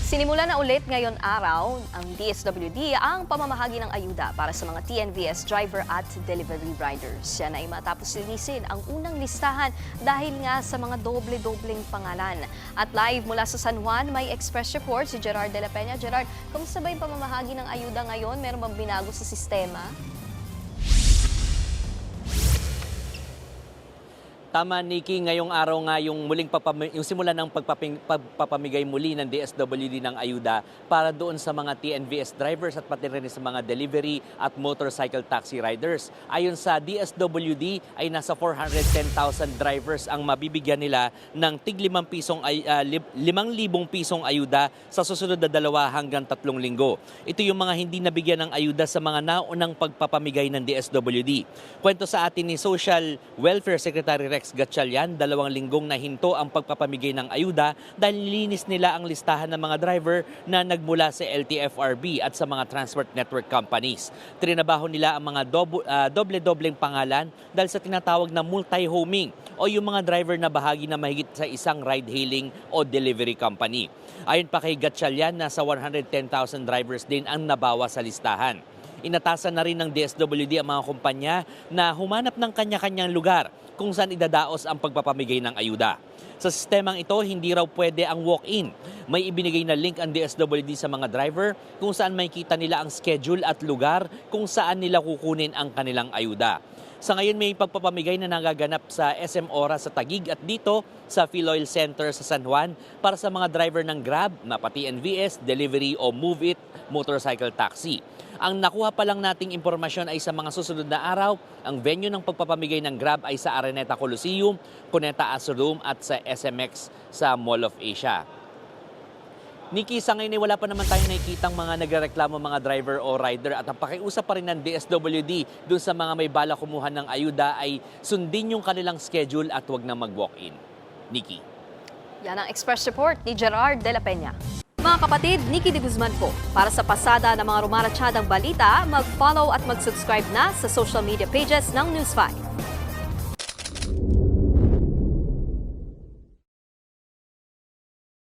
Sinimula na ulit ngayon araw ang DSWD ang pamamahagi ng ayuda para sa mga TNVS driver at delivery riders. Yan ay matapos linisin ang unang listahan dahil nga sa mga doble-dobleng pangalan. At live mula sa San Juan, may express report si Gerard de la Peña. Gerard, kamusta ba yung pamamahagi ng ayuda ngayon? Meron bang binago sa sistema? Tama, Nikki, ngayong araw nga yung yung simula ng pagpapamigay muli ng DSWD ng ayuda para doon sa mga TNVS drivers at pati rin sa mga delivery at motorcycle taxi riders. Ayon sa DSWD ay nasa 410,000 drivers ang mabibigyan nila ng tig 5,000 pisong ayuda sa susunod na 2 hanggang 3 linggo. Ito yung mga hindi nabigyan ng ayuda sa mga naunang pagpapamigay ng DSWD. Kwento sa atin ni Social Welfare Secretary Rex Gatchalian, 2 linggong nahinto ang pagpapamigay ng ayuda dahil nilinis nila ang listahan ng mga driver na nagmula sa LTFRB at sa mga transport network companies. Trinabaho nila ang mga doble-dobleng pangalan dahil sa tinatawag na multi-homing o yung mga driver na bahagi na mahigit sa isang ride-hailing o delivery company. Ayon pa kay Gatchalian, nasa 110,000 drivers din ang nabawa sa listahan. Inatasan na rin ng DSWD ang mga kumpanya na humanap ng kanya-kanyang lugar kung saan idadaos ang pagpapamigay ng ayuda. Sa sistemang ito, hindi raw pwede ang walk-in. May ibinigay na link ang DSWD sa mga driver kung saan makikita nila ang schedule at lugar kung saan nila kukunin ang kanilang ayuda. Sa ngayon, may pagpapamigay na nagaganap sa SM Ora sa Taguig at dito sa Philoil Center sa San Juan para sa mga driver ng Grab, pati NVS, Delivery o Move It, motorcycle taxi. Ang nakuha pa lang nating impormasyon ay sa mga susunod na araw, ang venue ng pagpapamigay ng Grab ay sa Araneta Coliseum, Cuneta Astrodome at sa SMX sa Mall of Asia. Nikki, sa ngayon ay wala pa naman tayong nakikitang mga nagrereklamo mga driver o rider at ang pakiusap pa rin ng DSWD dun sa mga may bala kumuha ng ayuda ay sundin yung kanilang schedule at huwag na mag-walk-in. Nikki. Yan ang express report ni Gerard de la Peña. Mga kapatid, Nikki de Guzman po. Para sa pasada ng mga rumaratsyadang balita, mag-follow at mag-subscribe na sa social media pages ng News 5.